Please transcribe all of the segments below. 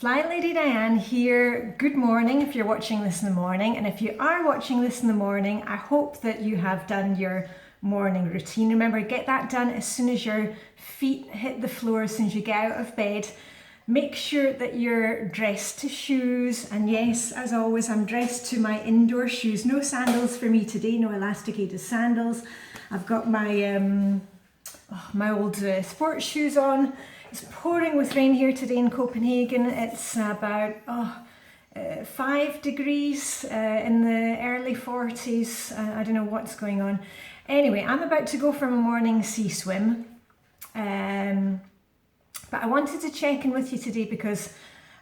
Flylady Diane here. Good morning if you're watching this in the morning, and if you are watching this in the morning, I hope that you have done your morning routine. Remember, get that done as soon as your feet hit the floor, as soon as you get out of bed. Make sure that you're dressed to shoes, and yes, as always, I'm dressed to my indoor shoes. No sandals for me today, no elasticated sandals. I've got my my old sports shoes on. It's pouring with rain here today in Copenhagen. It's about 5 degrees in the early 40s. I don't know what's going on. Anyway, I'm about to go for my morning sea swim. But I wanted to check in with you today because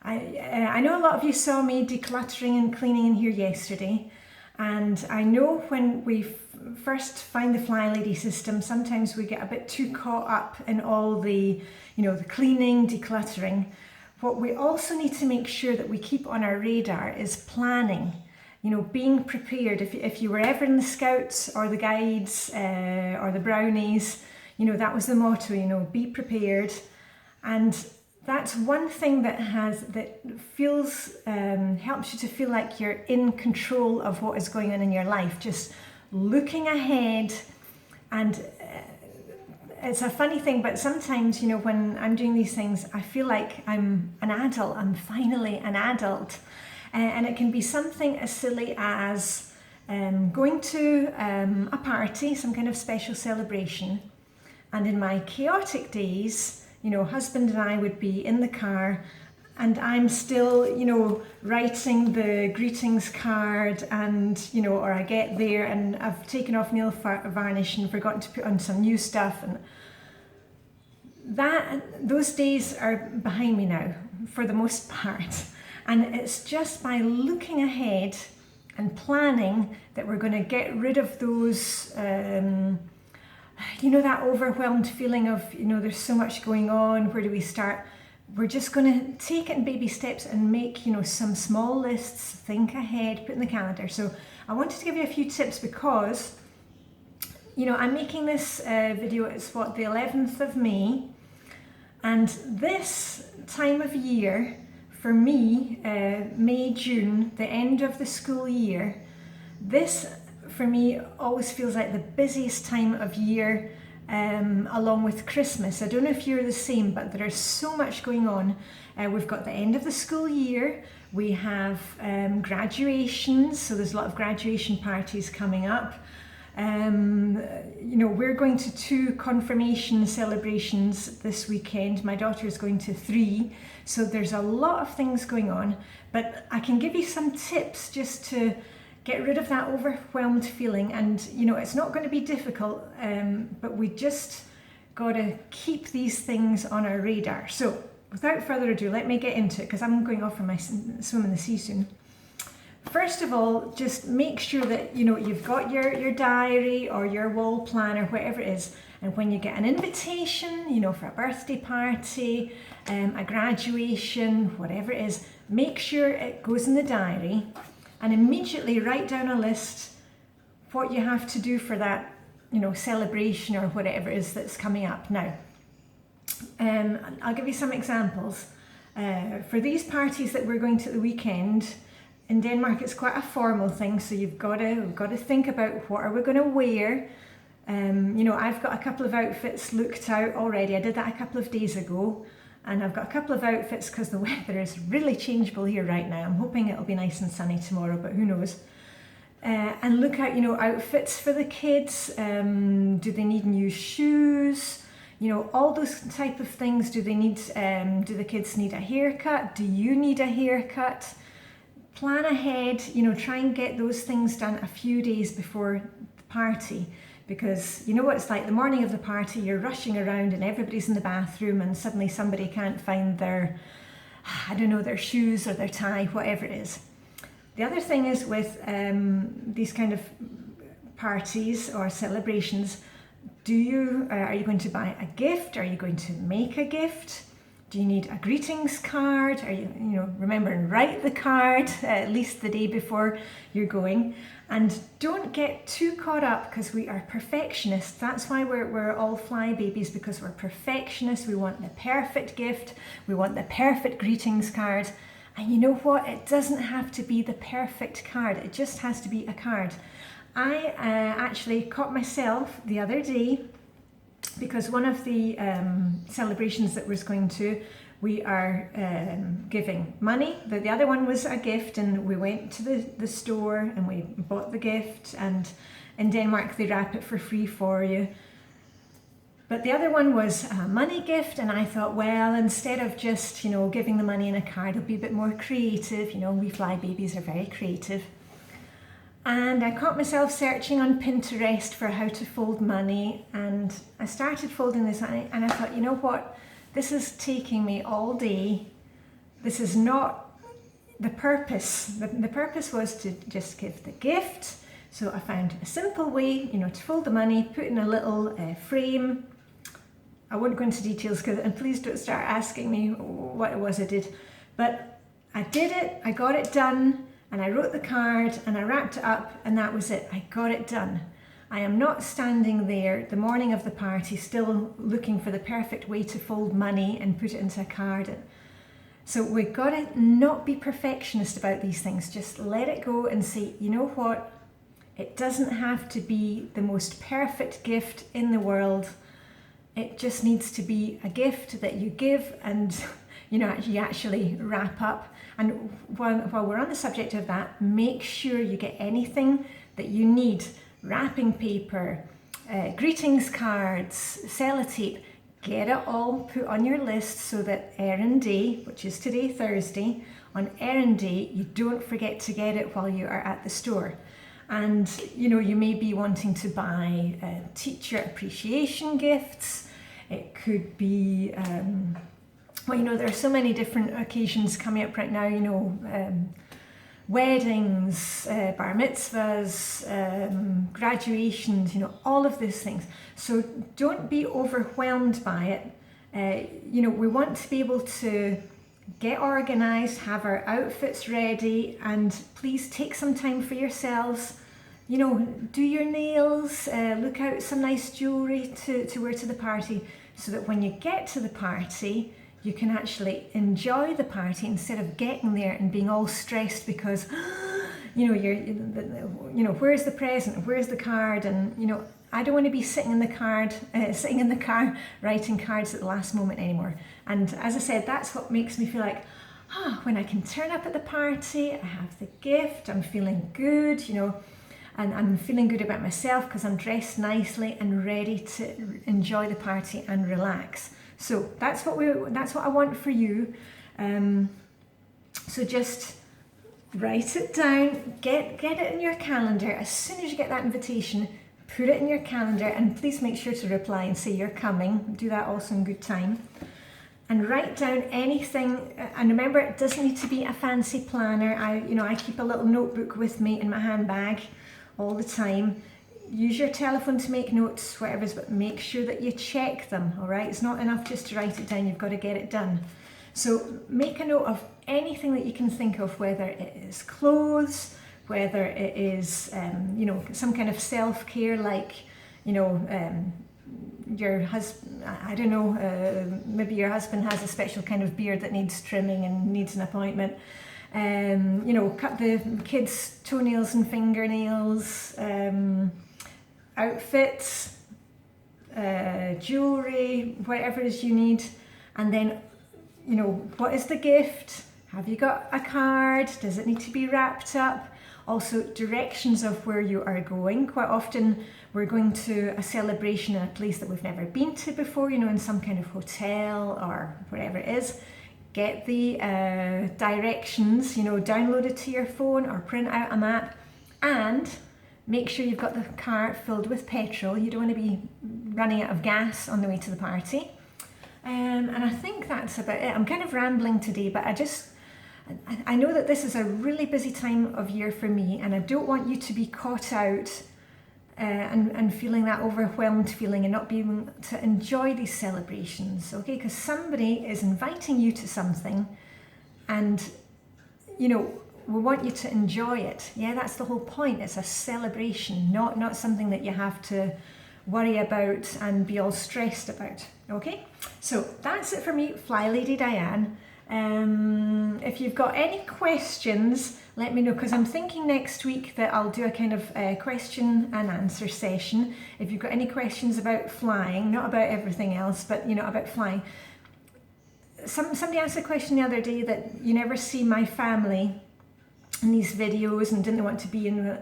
I know a lot of you saw me decluttering and cleaning in here yesterday. And I know when we first find the Flylady system, sometimes we get a bit too caught up in all the, the cleaning, decluttering. What we also need to make sure that we keep on our radar is planning, being prepared. If you were ever in the Scouts or the Guides or the Brownies, that was the motto, be prepared. And that's one thing that feels helps you to feel like you're in control of what is going on in your life, just looking ahead. And it's a funny thing, but sometimes, when I'm doing these things, I feel like I'm an adult. I'm finally an adult. And it can be something as silly as going to a party, some kind of special celebration. And in my chaotic days, husband and I would be in the car and I'm still, writing the greetings card and, or I get there and I've taken off nail varnish and forgotten to put on some new stuff. And those days are behind me now for the most part. And it's just by looking ahead and planning that we're going to get rid of those that overwhelmed feeling of, there's so much going on, where do we start? We're just going to take it in baby steps and make, some small lists, think ahead, put in the calendar. So I wanted to give you a few tips because, I'm making this video, it's the 11th of May. And this time of year, for me, May, June, the end of the school year, this for me always feels like the busiest time of year, along with Christmas. I don't know if you're the same, but there is so much going on. We've got the end of the school year, we have graduations, so there's a lot of graduation parties coming up. We're going to 2 confirmation celebrations this weekend. My daughter is going to 3, so there's a lot of things going on, but I can give you some tips just to get rid of that overwhelmed feeling. And it's not going to be difficult, but we just got to keep these things on our radar. So without further ado, let me get into it because I'm going off for my swim in the sea soon. First of all, just make sure that you've got your diary or your wall planner, whatever it is, and when you get an invitation, for a birthday party, a graduation, whatever it is, make sure it goes in the diary. And immediately write down a list what you have to do for that, celebration or whatever it is that's coming up. Now, I'll give you some examples. For these parties that we're going to at the weekend, in Denmark it's quite a formal thing, so we've got to think about what are we going to wear. I've got a couple of outfits looked out already. I did that a couple of days ago. And I've got a couple of outfits because the weather is really changeable here right now. I'm hoping it'll be nice and sunny tomorrow, but who knows. And look at, outfits for the kids. Do they need new shoes? All those type of things. Do the kids need a haircut? Do you need a haircut? Plan ahead, try and get those things done a few days before the party. Because you know what it's like, the morning of the party, you're rushing around and everybody's in the bathroom and suddenly somebody can't find their shoes or their tie, whatever it is. The other thing is with these kind of parties or celebrations, are you going to buy a gift? Are you going to make a gift? Do you need a greetings card? Are you remember and write the card at least the day before you're going? And don't get too caught up, because we are perfectionists. That's why we're all fly babies, because we're perfectionists. We want the perfect gift. We want the perfect greetings card. And you know what? It doesn't have to be the perfect card. It just has to be a card. I actually caught myself the other day, because one of the celebrations that we're going to, we are giving money. The other one was a gift, and we went to the store and we bought the gift, and in Denmark they wrap it for free for you. But the other one was a money gift, and I thought, well, instead of just giving the money in a card, it'll be a bit more creative. We fly babies are very creative. And I caught myself searching on Pinterest for how to fold money, and I started folding this, and I thought, you know what, this is taking me all day. This is not the purpose. The purpose was to just give the gift. So I found a simple way, to fold the money, put in a little frame. I won't go into details, and please don't start asking me what it was I did. But I did it, I got it done. And I wrote the card and I wrapped it up, and that was it. I got it done. I am not standing there the morning of the party still looking for the perfect way to fold money and put it into a card. So we've got to not be perfectionist about these things. Just let it go and say, you know what? It doesn't have to be the most perfect gift in the world. It just needs to be a gift that you give and you actually wrap up. And while we're on the subject of that, make sure you get anything that you need. Wrapping paper, greetings cards, sellotape. Get it all put on your list so that errand day, which is today, Thursday, on errand day, you don't forget to get it while you are at the store. And you may be wanting to buy teacher appreciation gifts. It could be there are so many different occasions coming up right now, weddings, bar mitzvahs, graduations, all of these things. So don't be overwhelmed by it. We want to be able to get organized, have our outfits ready, and please take some time for yourselves. Do your nails, look out some nice jewelry to wear to the party, so that when you get to the party, you can actually enjoy the party instead of getting there and being all stressed because, where's the present, where's the card, and I don't want to be sitting in the car writing cards at the last moment anymore. And as I said, that's what makes me feel like, when I can turn up at the party, I have the gift, I'm feeling good, and I'm feeling good about myself because I'm dressed nicely and ready to enjoy the party and relax. So that's what I want for you. So just write it down, get it in your calendar. As soon as you get that invitation, put it in your calendar, and please make sure to reply and say you're coming. Do that also in good time. And write down anything, and remember, it doesn't need to be a fancy planner. I keep a little notebook with me in my handbag all the time. Use your telephone to make notes, whatever, but make sure that you check them, all right? It's not enough just to write it down, you've got to get it done. So make a note of anything that you can think of, whether it is clothes, whether it is, some kind of self-care, like, your husband, I don't know, maybe your husband has a special kind of beard that needs trimming and needs an appointment. Cut the kids' toenails and fingernails, outfits, jewelry, whatever it is you need. And then, what is the gift? Have you got a card? Does it need to be wrapped up? Also, directions of where you are going. Quite often we're going to a celebration in a place that we've never been to before, in some kind of hotel or whatever it is. Get the directions, download it to your phone or print out a map, and make sure you've got the car filled with petrol. You don't want to be running out of gas on the way to the party. And I think that's about it. I'm kind of rambling today, but I know that this is a really busy time of year for me, and I don't want you to be caught out and feeling that overwhelmed feeling and not being able to enjoy these celebrations, okay? Because somebody is inviting you to something and, you know, we want you to enjoy it. Yeah, that's the whole point. It's a celebration, not something that you have to worry about and be all stressed about, okay? So that's it for me, Flylady Diane. If you've got any questions, let me know, because I'm thinking next week that I'll do a kind of question and answer session. If you've got any questions about flying, not about everything else, but you know, about flying. Somebody asked a question the other day that you never see my family in these videos and didn't want to be in.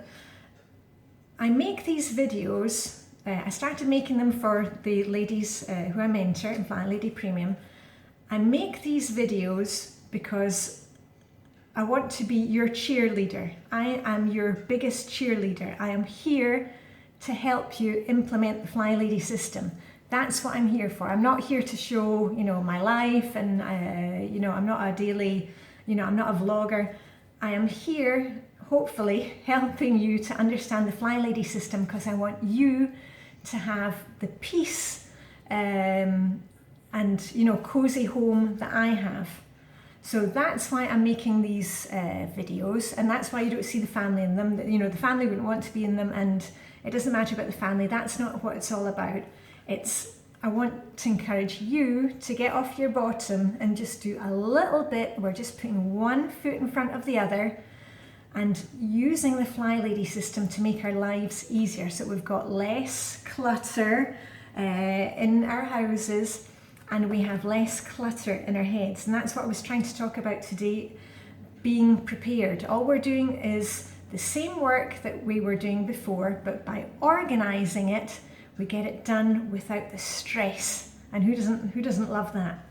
I make these videos, I started making them for the ladies who I mentor in Flylady Premium. I make these videos because I want to be your cheerleader. I am your biggest cheerleader. I am here to help you implement the Flylady system. That's what I'm here for. I'm not here to show, you know, my life and, you know, I'm not a daily, you know, I'm not a vlogger. I am here, hopefully, helping you to understand the Flylady system because I want you to have the peace and, you know, cozy home that I have. So that's why I'm making these videos, and that's why you don't see the family in them. You know, the family wouldn't want to be in them, and it doesn't matter about the family. That's not what it's all about. I want to encourage you to get off your bottom and just do a little bit. We're just putting one foot in front of the other and using the Flylady system to make our lives easier. So we've got less clutter in our houses, and we have less clutter in our heads. And that's what I was trying to talk about today, being prepared. All we're doing is the same work that we were doing before, but by organizing it, we get it done without the stress. And who doesn't love that?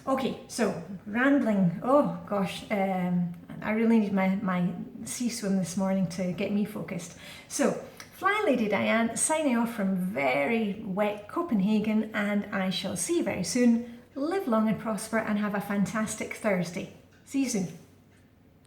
Okay, so rambling. Oh gosh, I really need my sea swim this morning to get me focused. So, Flylady Diane signing off from very wet Copenhagen, and I shall see you very soon. Live long and prosper and have a fantastic Thursday. See you soon.